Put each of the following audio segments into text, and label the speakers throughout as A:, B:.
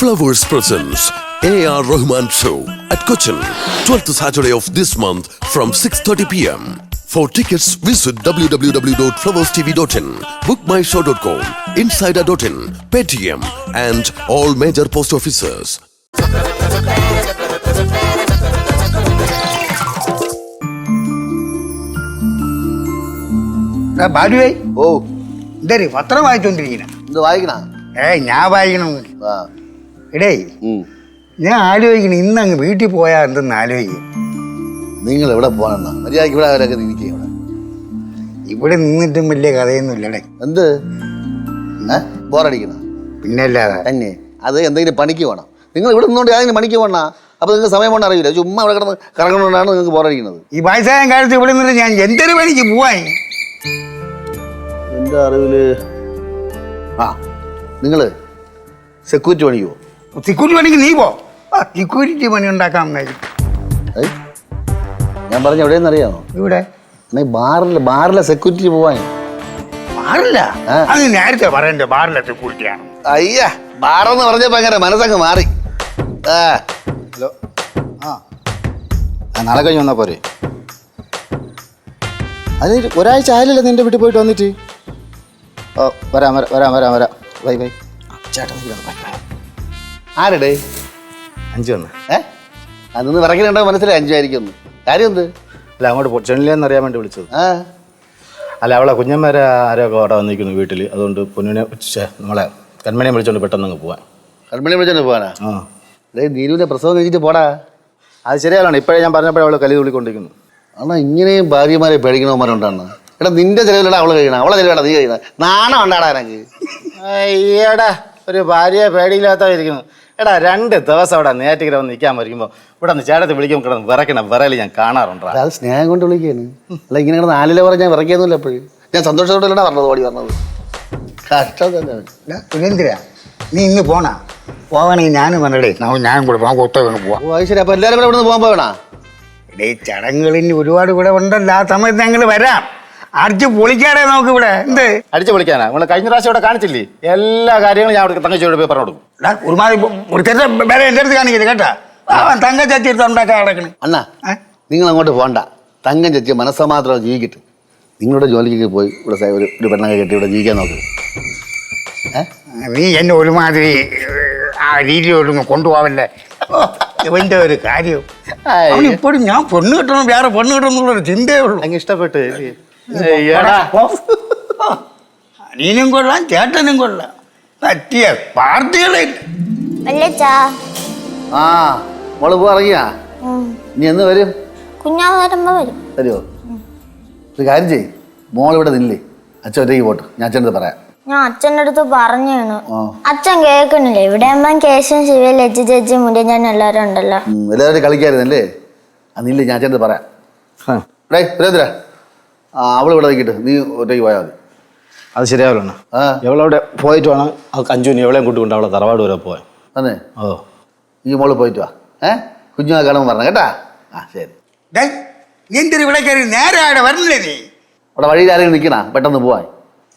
A: Flowers presents A.R. Rahman Show at Cochin, 12th Saturday of this month from 6:30 p.m. For tickets, visit www.flowerstv.in, bookmyshow.com, insider.in, Paytm, and all major post offices.
B: ബാലുവേ
C: ഓ
B: ഇതേ പത്രം വായിച്ചോണ്ടിരിക്കുന്ന
C: ഇത് വായിക്കണ
B: ഞാൻ വായിക്കണം
C: ആ
B: ഇടേ ഞാൻ ആലോചിക്കണം ഇന്നങ്ങ് വീട്ടിൽ പോയാൽ എന്തെന്ന് ആലോചിക്കും.
C: നിങ്ങൾ എവിടെ പോകണമെന്നാ മര്യാദയ്ക്ക് ഇവിടെ അവരൊക്കെ ഇരിക്കുക ഇവിടെ
B: ഇവിടെ നിന്നിട്ടും വലിയ കഥയൊന്നും ഇല്ലടേ.
C: എന്ത് ബോറടിക്കണം
B: പിന്നെ അല്ലാതെ
C: തന്നെ അത് എന്തെങ്കിലും പണിക്ക് വേണം. നിങ്ങൾ ഇവിടെ നിന്നുകൊണ്ട് ഏതെങ്കിലും പണിക്ക് പോകണ അപ്പോൾ നിങ്ങൾക്ക് സമയം കൊണ്ട് അറിയില്ല. ചുമ്മാ അവിടെ കിടന്ന് കറങ്ങുന്നതുകൊണ്ടാണ് നിങ്ങൾക്ക് ബോറടിക്കുന്നത്.
B: ഈ വയസ്സായ കാലത്ത് ഇവിടെ നിന്നിട്ട് ഞാൻ എന്തൊരു പണിക്ക് പോവാൻ.
C: എൻ്റെ അറിവിൽ നിങ്ങൾ സെക്യൂരിറ്റി പണിക്കുമോ?
B: സെക്യൂരിറ്റി പണിക്ക് നീ പോ. സെക്യൂരിറ്റി പണി ഉണ്ടാക്കാൻ
C: ഞാൻ പറഞ്ഞ എവിടെയെന്ന് അറിയാമോ?
B: ഇവിടെ
C: ബാറിലെ സെക്യൂരിറ്റി പോവാൻ.
B: ബാറില്ല, അത് നേരത്തെ പറയണ്ടേ ബാറിലെ സെക്യൂരിറ്റിയാണ്.
C: അയ്യ ബാറെന്ന് പറഞ്ഞപ്പോ അങ്ങനെ മനസ്സങ്ങ് മാറി.
D: ഹലോ നാളെ കഴിഞ്ഞ് വന്നാൽ പോരെ? അത് ഒരാഴ്ച ആയില്ലല്ലോ നിന്റെ വീട്ടിൽ പോയിട്ട് വന്നിട്ട്. ഓ വരാം വരാം വരാം വരാം ബൈ ബൈ. ചേട്ടാ
C: ആരുടെ
D: 5 വന്ന്
C: അതൊന്ന് വിറക്കിലുണ്ടോ മനസ്സിലായി 5 ആയിരിക്കും. കാര്യം എന്ത്?
D: അല്ല അങ്ങോട്ട് ചെന്നില്ലെന്ന് അറിയാൻ വേണ്ടി വിളിച്ചത്. അല്ല അവളെ കുഞ്ഞമ്മേരെ ആരൊക്കെ അവിടെ വന്നിരിക്കുന്നു വീട്ടിൽ. അതുകൊണ്ട് പൊന്നിനെ നമ്മളെ കൺമണിയെ വിളിച്ചോണ്ട് പെട്ടെന്ന് അങ്ങ് പോവാൻ.
C: കൺമണിയെ വിളിച്ചോണ്ട് പോകാനാ? നീരുവിന്റെ പ്രസവം കഴിഞ്ഞിട്ട് പോടാ.
D: അത് ശരിയാണ്. ഇപ്പോഴേ ഞാൻ പറഞ്ഞപ്പോഴേ അവളെ കലി തുള്ളിക്കൊണ്ടിരിക്കുന്നു.
C: ആണോ ഇങ്ങനെയും ഭാര്യമാരെ പേടിക്കണവന്മാരുണ്ടാണ്? എടാ നിന്റെ ചെലവിലടാ അവള് കഴിയണം, അവളെ ചെലവിലാ നീ കഴിയണം. നാണം ഉണ്ടാടാ എനിക്ക്.
D: അയ്യടാ ഒരു ഭാര്യയെ പേടിയില്ലാത്തായിരിക്കുന്നു. എടാ 2 ദിവസം അവിടെ നേറ്റിക്കര വന്ന് നിൽക്കാൻ പറ്റുമ്പോൾ ഇവിടെ നിന്ന് ചേട്ടത്തെ വിളിക്കുമ്പോൾ കിടന്ന് വിറക്കണം വിറയിൽ ഞാൻ കാണാറുണ്ടോ?
C: അത് സ്നേഹം കൊണ്ട് വിളിക്കുകയാണ്. അല്ല ഇങ്ങനെ കിടന്ന് 4 പറഞ്ഞാൽ ഞാൻ വിറക്കിയൊന്നുമില്ല. എപ്പോഴും ഞാൻ സന്തോഷത്തോടെയല്ല പറഞ്ഞത് ഓടി പറഞ്ഞത്. കഷ്ടം തന്നെ.
B: സുരേന്ദ്ര നീ ഇന്ന് പോണാ? പോവാണെങ്കിൽ ഞാനും പറഞ്ഞടേ ഞാനും കൂടെ പോകാൻ കൊത്തൊക്കെ പോവാം.
C: ഓ ശരി. അപ്പൊ എല്ലാവരും കൂടെ ഇവിടെ നിന്ന് പോകാൻ പോകണോ?
B: ഈ ചടങ്ങുകളിന് ഒരുപാട് ഇവിടെ ഉണ്ടല്ലോ. ആ സമയത്ത് ഞങ്ങൾ വരാം. അടിച്ച് പൊളിക്കാടേ നമുക്ക് ഇവിടെ. എന്ത്
D: അടിച്ചു പൊളിക്കാനാ? നമ്മൾ കഴിഞ്ഞ പ്രാവശ്യം ഇവിടെ കാണിച്ചില്ലേ എല്ലാ കാര്യങ്ങളും ഞാൻ അവിടെ തങ്കച്ചോട് പോയി പറഞ്ഞു കൊടുക്കും.
B: ഒരുമാതിരി വേറെ എൻ്റെ അടുത്ത് കാണിക്കില്ല കേട്ടാ. തങ്ക ചച്ചി എടുത്ത് ഉണ്ടാക്കാൻ കിടക്കണേ.
C: അണ്ണാ നിങ്ങൾ അങ്ങോട്ട് പോകണ്ട. തങ്കം ചച്ചി മനസ്സമാത്രം ജീവിക്കട്ടെ. നിങ്ങളുടെ ജോലിക്ക് പോയി ഇവിടെ ഒരു പെണ്ണൊക്കെ കെട്ടി ഇവിടെ ജീവിക്കാൻ നോക്ക്.
B: നീ എന്നെ ഒരുമാതിരി ആ രീതിയോടൊന്നും കൊണ്ടുപോവല്ലേ. ഇവന്റെ ഒരു കാര്യം ഇപ്പോഴും ഞാൻ പെണ്ണ് കിട്ടണം വേറെ പെണ്ണ് കിട്ടണം എന്നുള്ളൊരു ചിന്തയേ ഉള്ളൂ.
D: അങ്ങ് ഇഷ്ടപ്പെട്ട്
B: അനിയനും കൊള്ളാം ചേട്ടനും കൊള്ളാം. പറ്റിയ പാർട്ടികളെ
C: മോള് പോ ഇറങ്ങിയാ? ഇനി എന്ന് വരും? വരുമോ? ഒരു കാര്യം ചെയ്യ്, മോൾ ഇവിടെ നില്ലേ. അച്ഛൻ ഒറ്റയ്ക്ക് പോട്ട്, ഞാൻ അച്ഛൻ്റെ പറയാം.
E: ഞാൻ അച്ഛൻ്റെ അടുത്ത് പറഞ്ഞാണ്. അച്ഛൻ കേൾക്കണില്ലേ? ഇവിടെ കേശവൻ ശിവ ലജ്ജ ചേച്ചി മുടിയൻ എല്ലാവരും ഉണ്ടല്ലോ.
C: എല്ലാവരും കളിക്കായിരുന്നല്ലേ? നില്ലേ, ഞാൻ അച്ഛൻ്റെ പറയാം. സുരേന്ദ്ര അവൾ ഇവിടെ നിൽക്കിട്ട് നീ ഒറ്റയ്ക്ക് പോയാൽ മതി.
D: അത് ശരിയാവില്ല. എവളവിടെ പോയിട്ട് വേണം അഞ്ചുവിന് എവളെയും കൂട്ടുകൊണ്ട് അവളെ തറവാട് വരെ പോവാൻ.
C: അതെ.
D: ഓ
C: ഈ മോള് പോയിട്ട് വാ. കുഞ്ഞുങ്ങളെ കാണുമ്പോൾ പറഞ്ഞ കേട്ടാ. ശരി.
B: നീ എന്തൊരു ഇവിടെ കയറി നേരെ അവിടെ വരണില്ലേ? നീ
C: അവിടെ വഴിയിൽ ആരെങ്കിലും നിൽക്കണ പെട്ടെന്ന് പോവാൻ.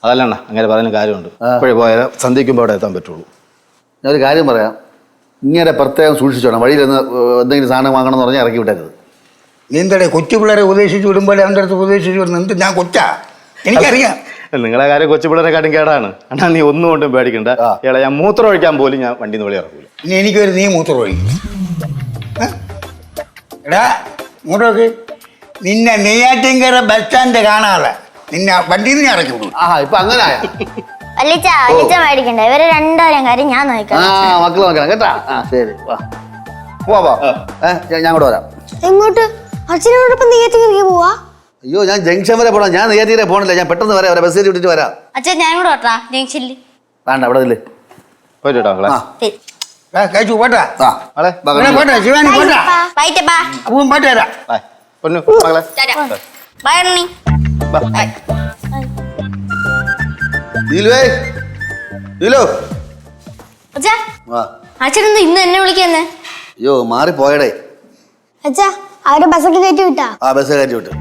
D: അതല്ലണ്ണ അങ്ങനെ പറയുന്ന കാര്യമുണ്ട്. ഇപ്പോഴേ പോയാൽ സന്ധിക്കുമ്പോൾ അവിടെ എത്താൻ പറ്റുള്ളൂ.
C: ഞാനൊരു കാര്യം പറയാം, ഇങ്ങനെ പ്രത്യേകം സൂക്ഷിച്ചോണം. വഴിയിൽ നിന്ന് എന്തെങ്കിലും സാധനം വാങ്ങണം എന്ന് പറഞ്ഞാൽ ഇറക്കി വിട്ടരുത്.
B: നീ എന്താ കൊച്ചു പിള്ളേരെ ഉപദേശിച്ച് വിടുമ്പോൾ അവൻ്റെ അടുത്ത് ഉപദേശിച്ച് വിടുന്നത്? എന്ത് ഞാൻ കൊച്ചാ? എനിക്കറിയാം.
D: നിങ്ങളെ കാര്യം കൊച്ചു പിള്ളേരെക്കാട്ടും കേടാണ്. എന്നാ നീ ഒന്നും കൊണ്ടും പേടിക്കണ്ട. ഇയാളെ ഞാൻ മൂത്രം ഒഴിക്കാൻ പോലും ഞാൻ വണ്ടിയിൽ നിന്ന് വെളി ഇറക്കൂല.
B: ഇനി എനിക്കൊരു നീ മൂത്രം ഒഴിക്കും. എടാ മൂത്രമൊക്കെ നിന്നെ നെയ്യാറ്റിൻകര ബസ് സ്റ്റാൻഡ് കാണാതെ നിന്നെ വണ്ടിയിൽ നിന്ന് ഞാൻ ഇറക്കി വിടും.
C: ഇപ്പൊ അങ്ങനെ
E: മേടിക്കണ്ട. ഇവര് 2 കാര്യം ഞാൻ നോക്കാം.
C: മക്കള് നോക്കണം കേട്ടാ. ശരി പോവാ. ഞാൻ കൂടെ വരാം.
E: എങ്ങോട്ട്? അച്ഛനോടൊപ്പം നെയ്യാറ്റിൻകരയ്ക്ക് പോവാ?
C: അയ്യോ ഞാൻ ജംഗ്ഷൻ വരെ പോകണം. ഞാൻ നെയ്യാറ്റിൻകര പോകണില്ല. ഞാൻ പെട്ടെന്ന് വരാം. ബസ് വിട്ടിട്ട് വരാം.
E: അച്ഛൻ ഞാൻ കൂടെ ഓട്ടാ ജംഗ്ഷനിൽ.
C: വേണ്ട അവിടെ ഇല്ലേ
D: പോയിട്ടോ
B: കഴിച്ചു പോട്ടാ. പോട്ടെ ശിവാനി പോട്ടാ. അപ്പം പോട്ടേരാ.
E: അച്ഛനെന്താ ഇന്ന് എന്നെ വിളിക്കുന്നേ?
C: അയ്യോ മാറിപ്പോയടേ.
E: അച്ഛാ അവരെ ബസ്സൊക്കെ കയറ്റി വിട്ടാ?
C: ബസ് കയറ്റി വിട്ടു.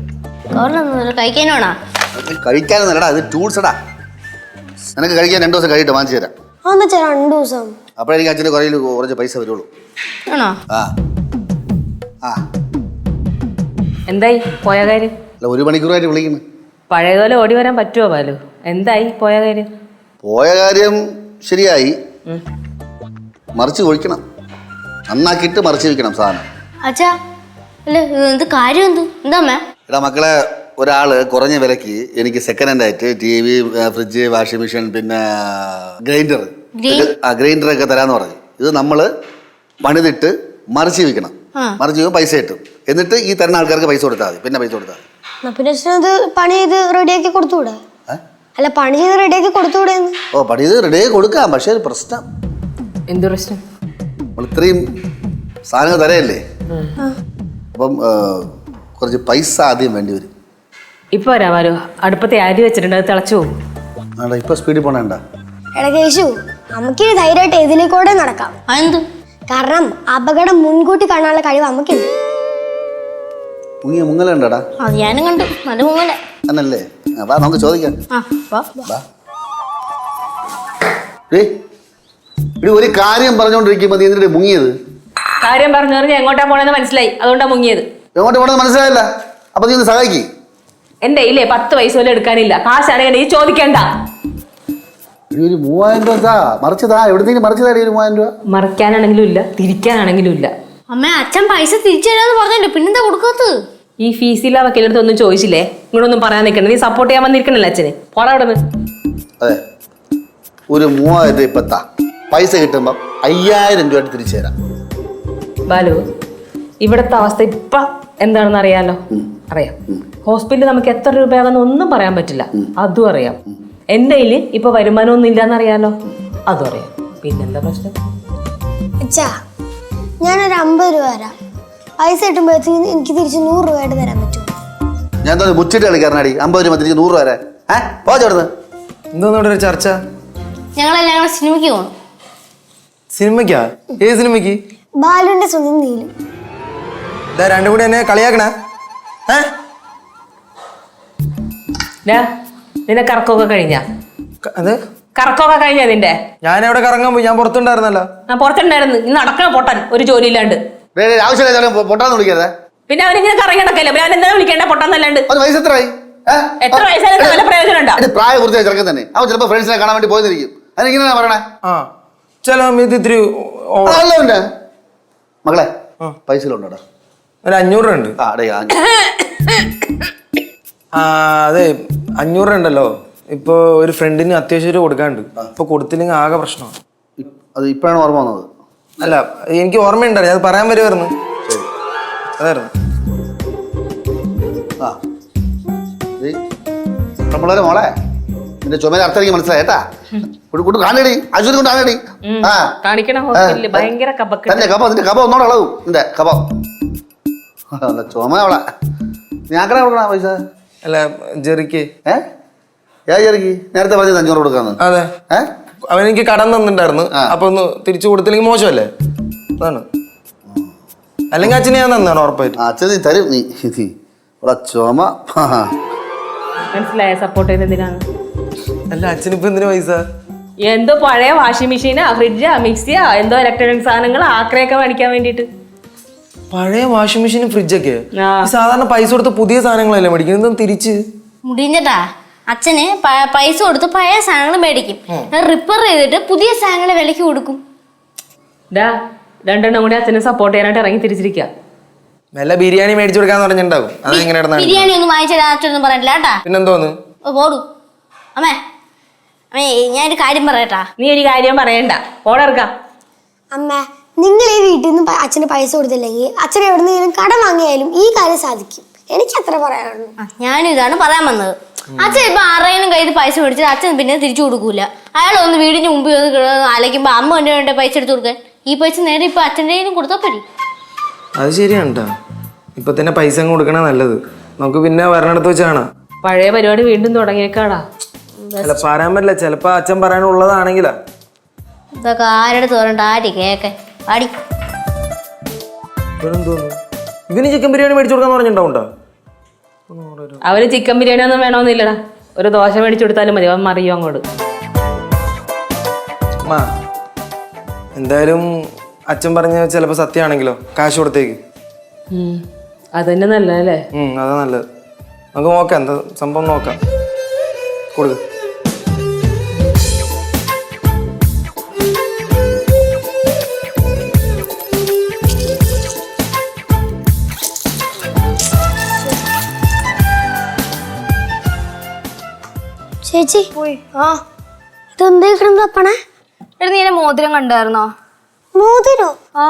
E: കഴിക്കാനോണാ?
C: കഴിക്കാനൊന്നല്ലടാ, ഇത് ടൂൾസടാ. നിനക്ക് കഴിക്കാൻ 2 ദിവസം കഴിയിട്ട് വാങ്ങിച്ചു തരാം.
E: 2 ദിവസം
C: അപ്പോഴെനിക്ക് അച്ഛൻ്റെ കുറയിൽ കുറച്ച് പൈസ വരുള്ളൂ.
E: ആണോ?
C: ആ ആ
F: എന്തായി പോയ കാര്യം?
C: അല്ല 1 മണിക്കൂറായിട്ട് വിളിക്കുന്നു.
F: പഴയതുപോലെ ഓടി വരാൻ പറ്റുമോ ബാലു? എന്തായി പോയ കാര്യം?
C: പോയ കാര്യം ശരിയായി, മറിച്ച് ഒഴിക്കണം, നന്നാക്കിയിട്ട് മറിച്ച് വയ്ക്കണം സാധനം.
E: അച്ഛാ അല്ല എന്ത് കാര്യം എന്താ അമ്മ?
C: എടാ മക്കളെ, ഒരാൾ കുറഞ്ഞ വിലയ്ക്ക് എനിക്ക് സെക്കൻഡ് ഹാൻഡ് ആയിട്ട് TV, ഫ്രിഡ്ജ്, വാഷിംഗ് മെഷീൻ, പിന്നെ ഗ്രൈൻഡറൊക്കെ തരാമെന്ന് പറഞ്ഞു. ഇത് നമ്മൾ പണിതിട്ട് മറിച്ച് വയ്ക്കണം. മറിച്ച് വയ്ക്കുമ്പോൾ പൈസ കിട്ടും. എന്നിട്ട് ഈ തരുന്ന ആൾക്കാർക്ക് പൈസ കൊടുത്താൽ മതി. പിന്നെ പൈസ കൊടുത്താൽ മതി.
G: പിന്നെ പണി ചെയ്ത് റെഡിയാക്കി കൊടുത്തുകൂടെ? അല്ല പണി ചെയ്ത് റെഡിയാക്കി കൊടുത്തുകൂടെ?
C: ഓ പണി ചെയ്ത് റെഡിയാക്കി കൊടുക്കാം. പക്ഷേ ഒരു പ്രശ്നം.
F: എന്ത് പ്രശ്നം?
C: നമ്മൾ ഇത്രയും സാധനങ്ങൾ തരയല്ലേ, അപ്പം കുറച്ച് പൈസ ആദ്യം വേണ്ടി വരും.
F: ഇപ്പൊ വരാം ബാലു. അടുപ്പത്തെ അരി വെച്ചിട്ടുണ്ട്, അത് തിളച്ചു പോകും.
C: ആടാ ഇപ്പൊ സ്പീഡിൽ പോണേണ്ട.
G: എടാ കേശു, നമുക്കിനി ധൈര്യമായിട്ട് ഇതിലേക്കൂടെ നടക്കാം.
E: എന്ത്?
G: കാരണം അപകടം മുൻകൂട്ടി കാണാനുള്ള കഴിവ് നമുക്കുണ്ട്.
C: മുങ്ങലുണ്ടടാ?
E: അത് ഞാനും കണ്ടു, നല്ല മുങ്ങല.
C: എന്നല്ലേ? വാ നമുക്ക് ചോദിക്കാം. ഒരു കാര്യം പറഞ്ഞോണ്ടിരിക്കുമ്പോ നീ എന്തിനാ മുങ്ങിയത്?
F: കാര്യം പറഞ്ഞു പറഞ്ഞ് എങ്ങോട്ടാ പോണെന്ന് മനസ്സിലായി, അതുകൊണ്ടാ മുങ്ങിയത്.
C: എങ്ങോട്ട് പോണെന്ന് മനസ്സിലായില്ല. അപ്പൊ നീ ഒന്ന് സഹായിക്ക്.
F: എന്റെ ഇല്ലേ 10 പൈസ പോലും എടുക്കാനില്ല. കാശാണെങ്കിൽ നീ ചോദിക്കണ്ട.
C: ഒരു 3000 രൂപ മറിച്ചതാ. എവിടുന്നേലും മറിച്ചതാടി 3000 രൂപ?
F: മറിക്കാനാണെങ്കിലും ഇല്ല, തിരിക്കാനാണെങ്കിലും ഇല്ല.
E: അമ്മ അച്ഛൻ പൈസ തിരിച്ചു തരാന്ന് പറഞ്ഞല്ലോ, പിന്നെന്താ കൊടുക്കാത്തത്?
F: ഈ ഫീസില്ല വക്കീലടുത്ത് ഒന്നും ചോദിച്ചില്ലേ? ഇങ്ങോട്ടൊന്നും പറയാൻ നിൽക്കണ്ട. നീ സപ്പോർട്ട് ചെയ്യാൻ വന്നിരിക്കണല്ലോ അച്ഛന്. പോടാ അവിടെ നിന്ന്.
C: അതെ, ഒരു 3000 രൂപ ഇപ്പത്താ. പൈസ കിട്ടുമ്പോ 5000 രൂപ തിരിച്ചു തരാം.
F: ബാലു, ഇവിടുത്തെ അവസ്ഥ ഇപ്പൊ എന്താണെന്ന് അറിയാലോ? അറിയാം. ഹോസ്പിറ്റലിൽ നമുക്ക് എത്ര രൂപയാകുന്ന ഒന്നും പറയാൻ പറ്റില്ല, അതും അറിയാം. എന്റെ കയ്യില് ഇപ്പൊ വരുമാനമൊന്നും ഇല്ലാന്ന് അറിയാലോ, അതും അറിയാം. പിന്നെന്താ പ്രശ്നം?
G: അച്ഛാ ഞാനൊരു 50 രൂപ തരാം. പൈസ കിട്ടുമ്പോഴത്തേക്ക് എനിക്ക് തിരിച്ച് 100 രൂപയായിട്ട് തരാൻ പറ്റുമോ?
C: ഞാൻ എന്താ മുച്ചിട്ട് കളിക്കാരനാടി? 50 രൂപ തിരിച്ച് 100 രൂപ വരെ പോച്ചെടുത്ത്.
H: എന്തോന്ന് ഇവിടെ ഒരു ചർച്ച?
E: ഞങ്ങളെല്ലാം സിനിമയ്ക്ക് പോകണം.
H: സിനിമയ്ക്കാ? ഏത് സിനിമയ്ക്ക്?
G: ബാലുവിന്റെ സ്വന്തം നീലും.
H: ഇതാ രണ്ടും കൂടി എന്നെ കളിയാക്കണ?
F: നിന്റെ കറക്കമൊക്കെ കഴിഞ്ഞാ?
H: അത്
F: കറക്കമൊക്കെ കഴിഞ്ഞാ നിന്റെ?
H: ഞാൻ എവിടെ കറങ്ങാൻ പോയി? ഞാൻ പുറത്തുണ്ടായിരുന്നല്ലോ.
F: ഞാൻ പുറത്തുണ്ടായിരുന്നു. ഇന്ന് നടക്കണ പൊട്ടൻ, ഒരു ജോലി ഇല്ലാണ്ട്.
C: ആവശ്യമില്ല പൊട്ടാന്ന് വിളിക്കരുത്.
F: പിന്നെ അവനിങ്ങനെ കറങ്ങി നടക്കല്ലേ, ഞാൻ എന്താ വിളിക്കേണ്ട പൊട്ടാന്നല്ലാണ്ട്?
C: വയസ്സ് എത്രയായി?
F: എത്ര വയസ്സായാലും വല്ല പ്രയോജനം ഉണ്ടോ?
C: പ്രായപൂർത്തിയായ ചെറുക്കൻ തന്നെ. അവൻ ചിലപ്പോ ഫ്രണ്ട്സിനെ കാണാൻ വേണ്ടി പോയിരിക്കും. അതിനെങ്ങനെയാ പറയണേ?
H: ആ ചില ഇത് ഇത്തിരി
C: ഉണ്ട്. മകളെ പൈസ ഉണ്ടോടാ?
H: ഒരു 500 രൂപ ഉണ്ട്. അതെ 500 രൂപ ഉണ്ടല്ലോ. ഇപ്പൊ ഒരു ഫ്രണ്ടിന് അത്യാവശ്യം കൊടുക്കാണ്ട്. ഇപ്പൊ കൊടുത്തില്ലെങ്കിൽ ആകെ പ്രശ്നമാണ്.
C: അത് ഇപ്പോഴാണ് ഓർമ്മ വന്നത്?
H: അല്ല എനിക്ക് ഓർമ്മയുണ്ടായിരുന്നു, അത് പറയാൻ വരുമായിരുന്നു. അതായിരുന്നു.
C: പിള്ളേരെ മോളെ, നിന്റെ ചുമല അർത്ഥം എനിക്ക് മനസ്സിലായി കേട്ടാ. കാണടി, ആശുപത്രി കൊണ്ട് കാണടി. തന്നെ കപ, നിന്റെ കപ ഒന്നോടെ അളവും. നിന്റെ കപ ചുമ അവളെ. ഞാൻ കൊടുക്കണ പൈസ?
H: അല്ല ജെറിക്ക്.
C: ജെറിക്ക് നേരത്തെ പറഞ്ഞത് 500 കൊടുക്കാന്ന്.
H: അതെ, അവനെനിക്ക് കടം തന്നിട്ടുണ്ടായിരുന്നു. അപ്പൊ ഒന്ന് തിരിച്ചു കൊടുത്തില്ലെങ്കിൽ മോശമല്ലേ? അതാണ്. അല്ലെങ്കിൽ അച്ഛനെ ഞാൻ തന്നാണ് ഉറപ്പായിട്ട്.
C: അച്ഛൻ നീ തരും. നീ ഇവിടെ ചുമ
F: മനസ്സിലായ? സപ്പോർട്ട് ചെയ്ത് എന്തിനാണ്?
H: അല്ല അച്ഛനിപ്പോ എന്തിനു പൈസ?
F: എന്തോ പഴയ വാഷിംഗ് മെഷീനാ, ഫ്രിഡ്ജാ, മിക്സിയാ, എന്തോ ഇലക്ട്രോണിക് സാധനങ്ങൾ ആക്രയൊക്കെ മേടിക്കാൻ വേണ്ടിട്ട്.
H: പഴയ വാഷിംഗ് മെഷീനും ഫ്രിഡ്ജൊക്കെ സാധാരണ പൈസ കൊടുത്ത് പുതിയ സാധനങ്ങളല്ലേ മേടിക്കുന്നത്? തിരിച്ച്
E: മുടിഞ്ഞട്ടാ അച്ഛന് പൈസ കൊടുത്ത് പഴയ സാധനങ്ങൾ മേടിക്കും, റിപ്പയർ ചെയ്തിട്ട് പുതിയ സാധനങ്ങൾ വിലക്ക് കൊടുക്കും.
F: രണ്ടെണ്ണം കൂടി അച്ഛനെ സപ്പോർട്ട് ചെയ്യാനായിട്ട് ഇറങ്ങി തിരിച്ചിരിക്കുക.
H: വല്ല ബിരിയാണി മേടിച്ചു കൊടുക്കാന്ന് പറഞ്ഞിട്ടുണ്ടാവും. അതെങ്ങനെ?
E: ബിരിയാണി ഒന്നും വാങ്ങിച്ചാൽ അച്ഛനൊന്നും പറഞ്ഞില്ല കേട്ടാ.
H: പിന്നെന്തോന്ന്?
E: പോടൂ അമ്മേ. അമ്മേ ഞാനൊരു കാര്യം പറയട്ടാ.
F: നീ ഒരു കാര്യം പറയണ്ട, ഓടെടുക്കാം.
G: അമ്മ നിങ്ങൾ ഈ വീട്ടിൽ നിന്ന് അച്ഛന് പൈസ കൊടുത്തില്ലെങ്കിൽ അച്ഛൻ എവിടെന്നെങ്കിലും കടം വാങ്ങിയാലും ഈ കാര്യം സാധിക്കും. എനിക്ക് അത്ര പറയാനുള്ളൂ.
E: ഞാനും ഇതാണ് പറയാൻ വന്നത്. അച്ഛൻ ഇപ്പൊ ആരെങ്കിലും കയ്യിൽ പൈസ മേടിച്ചത് അച്ഛൻ പിന്നെ തിരിച്ചു കൊടുക്കൂല. അയാൾ ഒന്ന് വീടിന് മുമ്പിൽ വന്ന് അലയ്ക്കുമ്പോ അമ്മ എന്നെ വേണ്ട പൈസ എടുത്ത് കൊടുക്കാൻ. ഈ പൈസ നേരെ ഇപ്പൊ അച്ഛൻ്റെ കയ്യിലും കൊടുത്താൽ പറ്റി.
H: അത് ശരിയാണ് കേട്ടോ. ഇപ്പൊ തന്നെ പൈസ അങ്ങ് കൊടുക്കണ നല്ലത്. നമുക്ക് പിന്നെ വരണടുത്ത് വെച്ചാണ്
F: പഴയ പരിപാടി വീണ്ടും തുടങ്ങിയേക്കാടാ.
H: അല്ല പറയാൻ പറ്റില്ല, ചിലപ്പോ അച്ഛൻ പറയാനുള്ളതാണെങ്കിലാ.
E: ഇതൊക്കെ ആരെടുത്ത് പറയണ്ട, ആര് കേക്കാൻ പാടി.
H: ഇവന് ചിക്കൻ ബിരിയാണി മേടിച്ചു കൊടുക്കാന്ന് പറഞ്ഞിട്ടുണ്ടാവുണ്ടോ?
F: അവന് ചിക്കൻ ബിരിയാണി ഒന്നും വേണമെന്നില്ലടാ, ഒരു ദോശ മേടിച്ചു കൊടുത്താലും മതി, അവൻ മറിയോ അങ്ങോട്ട്.
H: എന്തായാലും അച്ഛൻ പറഞ്ഞ ചിലപ്പോൾ സത്യമാണെങ്കിലോ കാശ് കൊടുത്തേക്ക്.
F: അതന്നെ നല്ലതല്ലേ?
H: അതാ നല്ലത്. നമുക്ക് നോക്കാം, എന്താ സംഭവം നോക്കാം. കൊടുക്ക്.
G: ചേച്ചി
E: പോയി. ആ
G: ഇതെന്താ തപ്പണേ?
E: എടാ, നീ എന്നെ മോതിരം കണ്ടായിരുന്നോ?
G: മോതിരോ?
E: ആ.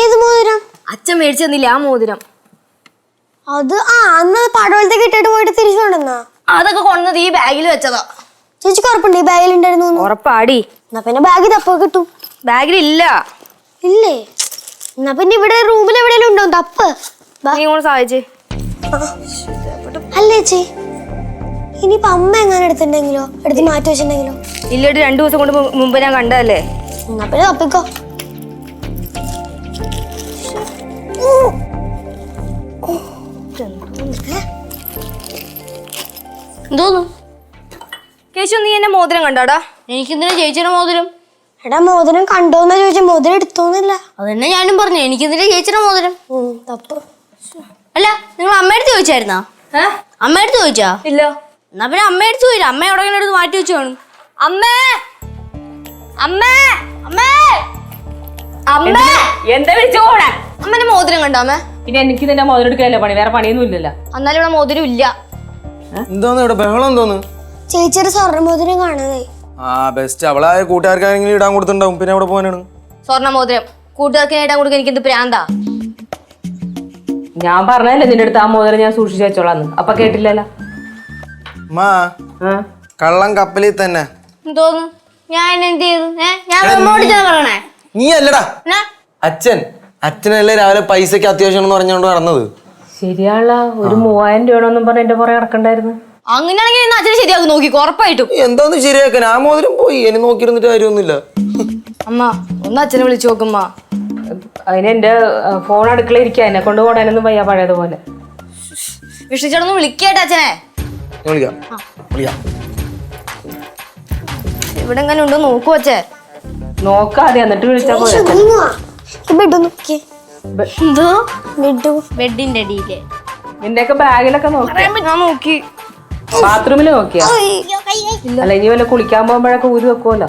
G: ഏത് മോതിരം?
E: അച്ഛൻ മേടിച്ചു തന്നില്ല ആ മോതിരം.
G: അത് അന്ന് പടവലത്തേക്ക് ഇട്ടിട്ട് പോയിട്ട് തിരിച്ചു കൊണ്ടുവന്നാ?
E: അതൊക്കെ കൊണ്ടുവന്നത് ഈ ബാഗിൽ വെച്ചതാ.
G: ചേച്ചിക്ക് ഉറപ്പുണ്ട് ഈ ബാഗിൽ ഉണ്ടായിരുന്നു?
E: ഉറപ്പാടി.
G: എന്നാ പിന്നെ ബാഗ് തപ്പ കിട്ടും.
E: ബാഗിലില്ല.
G: ഇല്ലേ? എന്നാ പിന്നെ ഇവിടെ റൂമിൽ എവിടെയെങ്കിലും ഉണ്ടോ തപ്പ്.
E: നീ കൊണ്ട് സഹായിച്ചേ.
G: അല്ലേ ചേച്ചി, ഇനിയിപ്പൊ അമ്മ എങ്ങനെ എടുത്തിട്ടുണ്ടെങ്കിലോ, എടുത്ത് മാറ്റി വെച്ചിട്ടുണ്ടെങ്കിലോ?
E: ഇല്ലേട്ട് 2 ദിവസം കൊണ്ട് മുമ്പ് ഞാൻ കണ്ടതല്ലേ.
G: എന്നാ പിന്നെ തപ്പിക്കോ.
E: എന്തോന്നു കേശു, നീ എന്നെ മോതിരം കണ്ടോടാ? എനിക്കെന്തിനാ ചേച്ചിയുടെ മോതിരം?
G: എടാ മോതിരം കണ്ടോന്നാ ചോദിച്ച, മോതിരം എടുത്തോന്നില്ല.
E: അതന്നെ ഞാനും പറഞ്ഞു, എനിക്കെന്തിനാ ചേച്ചിയുടെ മോതിരം?
G: തപ്പ്.
E: അല്ല, നിങ്ങൾ അമ്മയടുത്ത് ചോദിച്ചായിരുന്നാ? അമ്മയടുത്ത് ചോദിച്ചാ? ഇല്ല. എന്നാ പിന്നെ അമ്മയടുത്ത് ചോദിച്ചു. അമ്മ എവിടെ എടുത്ത് മാറ്റി വെച്ചു കാണും. അമ്മേ, അമ്മേ, അമ്മേ, അമ്മേ,
F: എന്താ വിളിച്ചോടാ?
E: അമ്മന്റെ മോതിരം കണ്ടോ അമ്മേ?
F: പിന്നെ എനിക്ക് നിന്റെ മോതിരം എടുക്കാനല്ലേ പണി, വേറെ പണിയൊന്നും ഇല്ലല്ലോ.
E: എന്നാലും ഇവിടെ മോതിരം ഇല്ല.
H: എന്തോന്ന് ഇവിടെ ബഹളം? എന്തോന്ന്?
G: ചേച്ചിയുടെ സ്വർണ്ണ മോതിരം കാണാതെ.
H: ബെസ്റ്റ്. അവളെ കൂട്ടുകാർക്കാരെങ്കിലും ഇടാൻ കൊടുത്തിട്ടുണ്ടാവും, പിന്നെ അവിടെ പോകാനാണ്.
E: സ്വർണ്ണ മോതിരം കൂട്ടുകാർക്ക് ഇടാൻ കൊടുക്കാൻ എനിക്ക് എന്ത് പ്രാന്താ?
F: ഞാൻ പറഞ്ഞല്ലേ നിന്റെ അടുത്ത് ആ മോതിരം ഞാൻ സൂക്ഷിച്ചു വെച്ചോളാന്ന്, അപ്പൊ കേട്ടില്ലല്ലോ.
H: കള്ളം കപ്പലിൽ തന്നെ.
E: എന്തോന്നു? ഞാൻ എന്ത് ചെയ്തു? ഞാൻ അമ്മോട് പറയണേ?
H: നീ അല്ലടാ, അച്ഛനല്ലേ രാവിലെ പൈസക്ക് അത്യാവശ്യം എന്ന് പറഞ്ഞോണ്ട് നടന്നത്.
F: ശരിയാള, ഒരു 3000 രൂപയാണെന്നും പറഞ്ഞ എന്റെ പുറകെ നടക്കണ്ടായിരുന്നു.
E: അങ്ങനെയാണെങ്കിൽ ഇന്ന് അച്ഛനെ ശരിയാക്കി നോക്കിക്കോ, ഉറപ്പായിട്ടും.
H: എന്താന്ന് ശരിയാക്കാൻ? ആ മോതിരം പോയി, ഇനി നോക്കിയിരുന്നിട്ട് കാര്യമൊന്നുമില്ല.
E: അമ്മ ഒന്ന് അച്ഛനെ വിളിച്ചു നോക്കുമ്മ.
F: അതിന് എന്റെ ഫോൺ അടുക്കള ഇരിക്കുക, എന്നെ കൊണ്ട് പോടാനൊന്നും വയ്യ പഴയതുപോലെ.
E: വിഷ്ണുചേട്ടൊന്ന് വിളിക്കട്ടെ അച്ഛനെ.
H: വിളിക്കാം, വിളിക്കാം.
E: ഇവിടെ എങ്ങനെ ഉണ്ടോ നോക്കൂ അച്ഛേ.
F: നോക്കാതെ എന്നിട്ട് വിളിച്ചാ പോലെ.
E: എന്തോ ബെഡിന്റെ അടിയിലെ
F: നിന്റെയൊക്കെ ബാഗിലൊക്കെ നോക്കി?
E: ഞാൻ നോക്കി.
F: ബാത്റൂമിൽ നോക്കിയാ? അല്ല, ഇനി വല്ല കുളിക്കാൻ പോകുമ്പോഴൊക്കെ ഊരി വെക്കുമല്ലോ.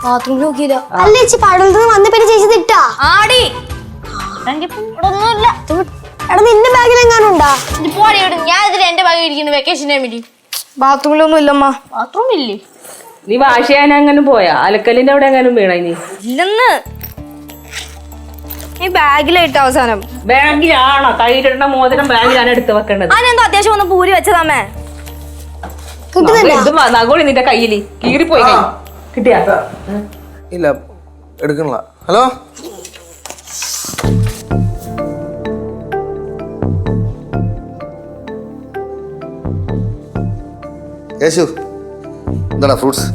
E: ബാത്റൂമിൽ നോക്കിയില്ല.
G: അല്ല ചേച്ചി, പടവലത്ത് വന്ന പിന്നെ ചേച്ചി തിട്ടാ?
E: ആടി ഒന്നുമില്ല.
G: എടാ നിന്റെ ബാഗിൽ എങ്ങാനും ഉണ്ടാ?
E: ഞാൻ ഇതിൽ എന്റെ ബാഗ് ഇരിക്കുന്നു വെക്കേഷൻ ടൈമില്. ബാത്റൂമിലൊന്നും ഇല്ലമ്മ. ബാത്റൂം ഇല്ലേ?
F: നീ വാഷ് ചെയ്യാൻ അങ്ങനെ പോയാ? അലക്കലിന്റെ അവിടെ എങ്ങാനും വീണ? ഇനി
E: ഇല്ലെന്ന്. ഈ ബാഗിലായിട്ട് അവസാനം.
F: ബാഗിലാണോ? കയ്യിലിടേണ്ട മോതിരം ബാഗിലാണ് എടുത്ത് വെക്കേണ്ടത്.
E: അതിനെന്തോ അത്യാവശ്യം ഒന്ന് പൂരി വെച്ചതാമേ.
F: നഗോളി നിന്റെ കയ്യില് കീറിപ്പോയി. കിട്ടിയാ?
H: ഇല്ല, എടുക്കണില്ല. ഹലോ,
C: യേശു, എന്താടാ ഫ്രൂട്ട്സ്?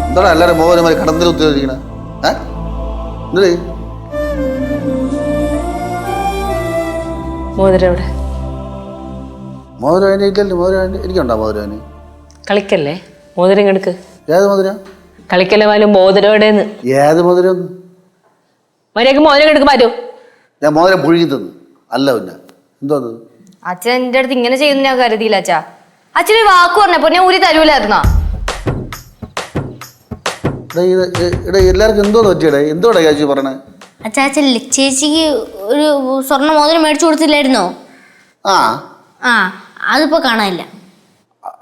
C: എന്താടാ എല്ലാവരും മോഹനമായി കടന്നിൽ ഉത്തരവിരിക്കണേ? എന്തേ
F: മോതിരം എവിടെ?
C: മോതിരം അതിൻ്റെ ഇല്ലല്ലോ. മോതിരം എനിക്കുണ്ടോ? മോതിരം
F: കളിക്കല്ലേ, മോതിരം എടുക്ക്.
C: ഏത് മോതിരം?
F: കളിക്കല്ലേ വാലും, മോതിരം എവിടെയെന്ന്.
C: ഏത് മോതിരം?
F: മര്യാദക്ക് മോതിരം എടുക്ക് മാറ്റൂ.
C: ഞാൻ മോതിരം പുഴുങ്ങി തന്നു അല്ല. പിന്നെ എന്തോന്ന്?
E: അച്ഛൻ എന്റെ അടുത്ത് ഇങ്ങനെ ചെയ്യുന്ന ഞാൻ കരുതിയില്ല അച്ഛാ. അച്ഛനൊരു വാക്ക് പറഞ്ഞപ്പോ ഞാൻ ഊരി തരൂലായിരുന്നാ?
C: എല്ലാവർക്കും എന്തോന്ന് പറ്റിയടേ? എന്തോടാ ചേച്ചി പറഞ്ഞേ?
E: അച്ഛാ, അച്ഛൻ ചേച്ചിക്ക് ഒരു സ്വർണ്ണ മോതിരം മേടിച്ചു കൊടുത്തില്ലായിരുന്നോ? അതിപ്പോ കാണാനില്ല.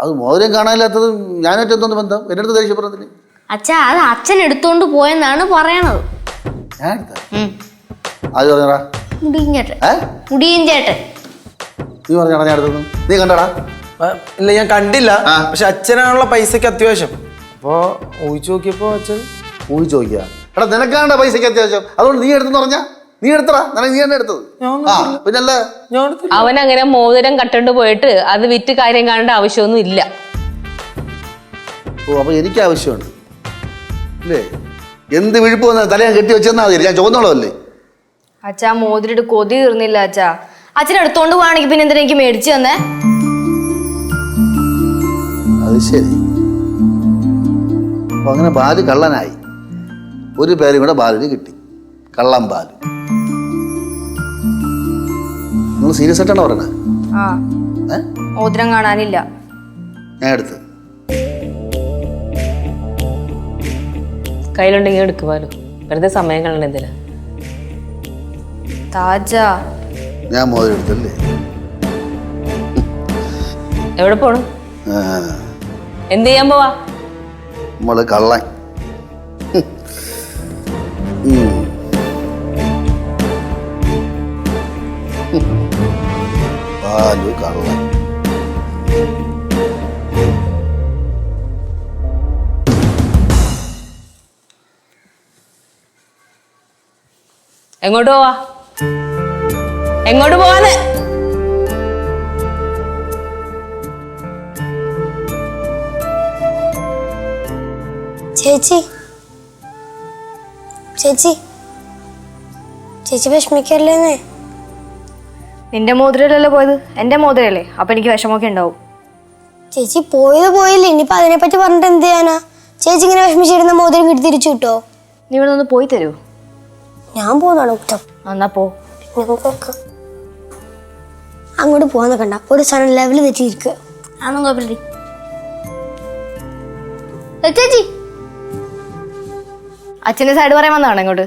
C: അത് മോതിരം കാണാനില്ലാത്തത് ഞാനായിട്ട് എന്തോന്ന് ബന്ധം? എന്റെ അടുത്ത് ദേഷ്യം പറഞ്ഞതിന്?
E: അച്ഛാ, അത് അച്ഛൻ എടുത്തോണ്ട് പോയെന്നാണ് പറയണത്.
C: ഞാൻ അത് പറഞ്ഞടാ.
E: മുടിയൻ ചേട്ടൻ.
C: നീ പറഞ്ഞാടാ ഞാൻ എടുത്തു? നീ കണ്ടടാ?
H: ഇല്ല, ഞാൻ കണ്ടില്ല. പക്ഷെ അച്ഛനാണുള്ള പൈസക്ക് അത്യാവശ്യം. അപ്പൊ ഊഹിച്ചു നോക്കിയപ്പോ അച്ഛൻ
C: ഊഹിച്ചു നോക്കിയാ? എടാ നിനക്കാണ്ട പൈസക്ക് അത്യാവശ്യം, അതുകൊണ്ട് നീ എടുത്തെന്ന് പറഞ്ഞാ നീ എടുത്തടാ. നീ തന്നെ എടുത്തത്. പിന്നല്ലേ
F: അവൻ അങ്ങനെ മോതിരം കട്ടോണ്ട് പോയിട്ട് അത് വിറ്റ് കാര്യം കാണേണ്ട ആവശ്യമൊന്നും ഇല്ല.
C: ഓ, അപ്പൊ എനിക്ക് ആവശ്യമുണ്ട് അല്ലേ? എന്ത് വിഴുപ്പ് വന്നാൽ തലയാൻ കെട്ടി വെച്ചെന്നാ മതി, ഞാൻ ചോദിച്ചോളല്ലേ.
E: അച്ഛാ, മോതിരിട്ട് കൊതി തീർന്നില്ല അച്ഛാ. അച്ഛൻ എടുത്തോണ്ട് പോവാണെങ്കിൽ പിന്നെ എന്തിനാ എനിക്ക് മേടിച്ചു തന്നെ?
C: അത് ശരി. അപ്പൊ അങ്ങനെ ബാലു കള്ളനായി. ഒരു പേരും കൂടെ ബാലുവിന് കിട്ടി, കള്ളം ബാലു. നിങ്ങൾ സീരിയസ് ആയിട്ടാണോ പറഞ്ഞത്?
E: മോതിരം കാണാനില്ല.
C: ഞാൻ എടുത്ത്
F: കയ്യിലുണ്ടെങ്കിൽ എടുക്കുവാലോ, വെറുതെ സമയം കളയണ്ട എന്തിനാ.
E: താജ
C: ഞാൻ മോതിരം എടുത്തല്ലേ.
F: എവിടെ പോണം? എന്ത് ചെയ്യാൻ പോവാ?
C: നമ്മള് കള്ളൻ. ബാലു കള്ളൻ.
F: എങ്ങോട്ട് പോവാ? എങ്ങോട്ട് പോവാന്ന്?
G: ചേച്ചി ചേച്ചി ചേച്ചി വിഷമിക്കല്ലേന്നേ.
E: നിന്റെ മോതിരല്ലേ പോയത്, എന്റെ മോതിരല്ലേ, അപ്പൊ എനിക്ക് വിഷമമൊക്കെ ഉണ്ടാവും.
G: ചേച്ചി പോയത് പോയില്ലേ, ഇനിയിപ്പോ അതിനെപ്പറ്റി പറഞ്ഞിട്ട് എന്ത് ചെയ്യാനാ? ചേച്ചി ഇങ്ങനെ വിഷമിച്ചിരുന്ന മോതിരം കിട്ടി തിരിച്ചു കിട്ടോ?
E: നീ ഇവിടെ നിന്ന് പോയി തരൂ.
G: ഞാൻ പോകുന്നതാണ് കുറ്റം.
E: എന്നാ പോ.
G: അങ്ങോട്ട് പോവാന്ന് കണ്ട ഒരു സ്ഥലം ലെവല് തെറ്റിയിരിക്കുക.
E: അതൊന്നും കുഴപ്പമില്ല ചേച്ചി. അച്ഛൻ്റെ സൈഡ് പറയാൻ വന്നതാണോ ഇങ്ങോട്ട്?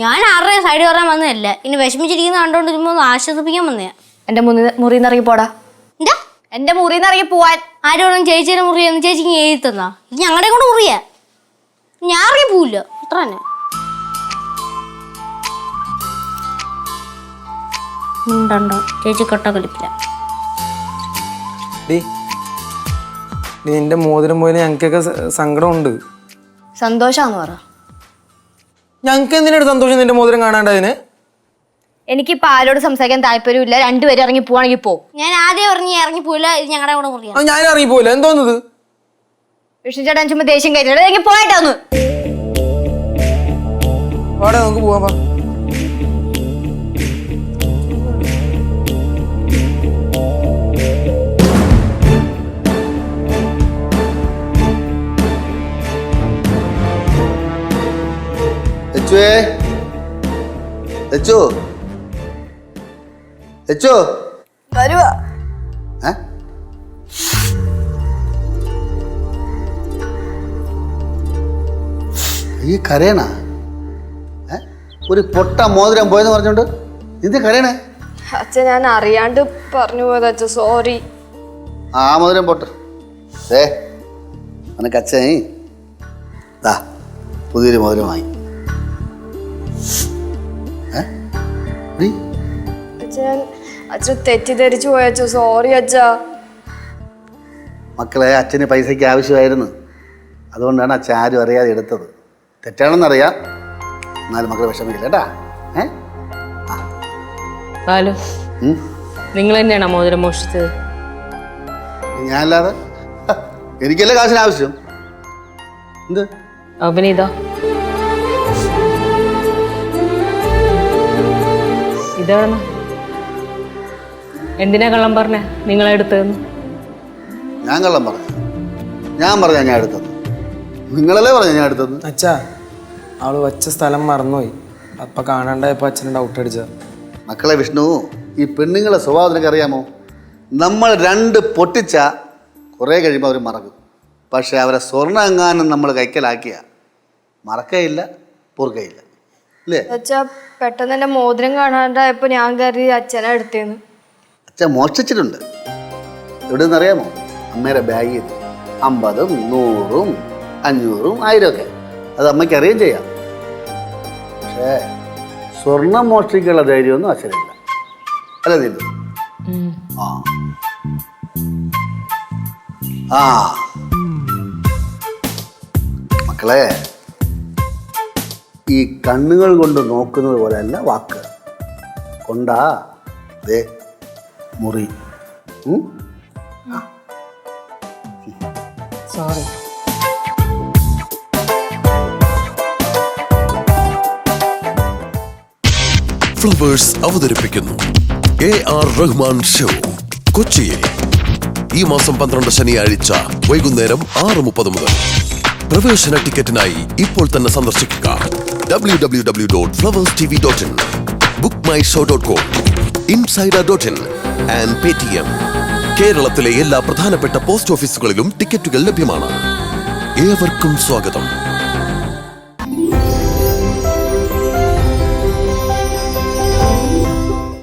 E: ഞാൻ ആരുടെയും സൈഡ് പറയാൻ വന്നതല്ല, ഇനി വിഷമിച്ചിരിക്കുന്ന കണ്ടോണ്ടിരിക്കുമ്പോ ആശ്വസിപ്പിക്കാൻ വന്നയാ. എന്റെ മുറിന്ന് ഇറങ്ങി പോടാ. എന്താ എന്റെ മുറിന്ന് ഇറങ്ങി പോവാൻ? ആരോടും ചേച്ചിയുടെ മുറിയെന്ന് ചേച്ചിക്ക് എഴുതി തന്നാ? ഇത് ഞങ്ങളുടെ കൊണ്ട് മുറിയാ, ഞാൻ ഇറങ്ങി പോവില്ല, അത്ര തന്നെ. ചേച്ചി കട്ട കളിപ്പില്ല.
H: നിന്റെ മോതിരം പോയാൽ ഞങ്ങൾക്കൊക്കെ സങ്കടമുണ്ട്.
E: സന്തോഷാന്ന് പറ.
H: ഞങ്ങൾക്ക് എന്തിനാണ് സന്തോഷം നിന്റെ മോതിരം കാണാണ്ടതിന്?
E: എനിക്കിപ്പോ ആരോട് സംസാരിക്കാൻ താല്പര്യമില്ല, രണ്ടുപേരും ഇറങ്ങി പോവാണെങ്കിൽ പോ. ഞാൻ ആദ്യം ഇറങ്ങി പോയില്ല, ഇത് ഞങ്ങളുടെ കൂടെ മുറിയാ.
H: ഞാൻ ഇറങ്ങി പോയില്ല, എന്തോന്നത്?
E: വിഷ്ണു ചേട്ടൻ ചുമ്മാ ദേഷ്യം കയറ്റില്ല, എനിക്ക് പോയിട്ടൊന്ന്.
H: അവിടെ നമുക്ക് പോവാ.
C: ഈ കരയണ ഒരു പൊട്ട മോതിരം പോയെന്ന് പറഞ്ഞോണ്ട് എന്ത് കരയണേ?
E: അച്ഛൻ ഞാൻ അറിയാണ്ട് പറഞ്ഞു പോയത് അച്ഛൻ, സോറി.
C: ആ മോതിരം പൊട്ട നിനക്ക് അച്ഛൻ പുതിയൊരു മോതിരമായി.
E: അച്ഛൻ തെറ്റിദ്ധരിച്ചു പോയച്ചോ, സോറി അച്ഛാ.
C: മക്കളെ, അച്ഛന് പൈസയ്ക്ക് ആവശ്യമായിരുന്നു, അതുകൊണ്ടാണ് അച്ഛൻ ആരും അറിയാതെ എടുത്തത്. തെറ്റാണെന്നറിയാം, എന്നാലും മക്കളെ വിഷമിക്കില്ല കേട്ടാ.
F: ബാലു, നിങ്ങൾ തന്നെയാണോ മോതിരം മോഷിച്ചത്?
C: ഞാനല്ലാതെ എനിക്കല്ലേ കാശിന് ആവശ്യം. എന്ത്
F: അഭിനീത? ഇതാണ് എന്തിനാ കള്ളം പറഞ്ഞ നിങ്ങളെടുത്തതെന്ന്?
C: ഞാൻ കള്ളം പറഞ്ഞു? ഞാൻ പറഞ്ഞ ഞാൻ എടുത്തത്? നിങ്ങളല്ലേ പറഞ്ഞ ഞാൻ എടുത്തത്?
H: അച്ഛാ, അവള് വച്ച സ്ഥലം മറന്നുപോയി, അപ്പൊ കാണാണ്ടായപ്പോ അച്ഛന് ഡൗട്ട് അടിച്ച.
C: മക്കളെ വിഷ്ണു, ഈ പെണ്ണുങ്ങളെ സ്വഭാവം നിനക്ക് അറിയാമോ? നമ്മൾ രണ്ട് പൊട്ടിച്ച കുറേ കഴിയുമ്പോൾ അവർ മറക്കും. പക്ഷെ അവരെ സ്വർണ്ണം എങ്ങാനും നമ്മൾ കൈക്കലാക്കിയ മറക്കയില്ല, പൊറുക്കയില്ല, അല്ലേ?
E: അച്ഛാ, പെട്ടെന്ന് എന്റെ മോതിരം കാണാണ്ടായപ്പോ ഞാൻ കരുതി അച്ഛനെ എടുത്തേന്ന്.
C: അച്ഛൻ മോഷ്ടിച്ചിട്ടുണ്ട്. എവിടെ നിന്നറിയാമോ? അമ്മയുടെ ബാഗിൽ 50, 100, 500, 1000 ഒക്കെ. അത് അമ്മയ്ക്ക് അറിയുകയും ചെയ്യാം. പക്ഷേ സ്വർണം മോഷ്ടിക്കാനുള്ള ധൈര്യമൊന്നും അച്ഛനില്ല, അല്ലേ നീ? ആ മക്കളെ, ഈ കണ്ണുകൾ കൊണ്ട് നോക്കുന്നത് പോലെയല്ല വാക്ക് കൊണ്ടാ ദേ മുറി.
F: സോറി.
A: ഫ്ലവേഴ്സ് അവതരിപ്പിക്കുന്നു AR റഹ്മാൻ ഷോ കൊച്ചിയിൽ ഈ മാസം 12 ശനിയാഴ്ച വൈകുന്നേരം 6:30 മുതൽ. പ്രവേശന ടിക്കറ്റിനായി ഇപ്പോൾ തന്നെ സന്ദർശിക്കുക www.flowerstv.in, bookmyshow.com, insider.in and Paytm. കേരളത്തിലെ എല്ലാ പ്രധാനപ്പെട്ട പോസ്റ്റ് ഓഫീസുകളിലും ടിക്കറ്റുകൾ ലഭ്യമാണ്. ഏവർക്കും സ്വാഗതം.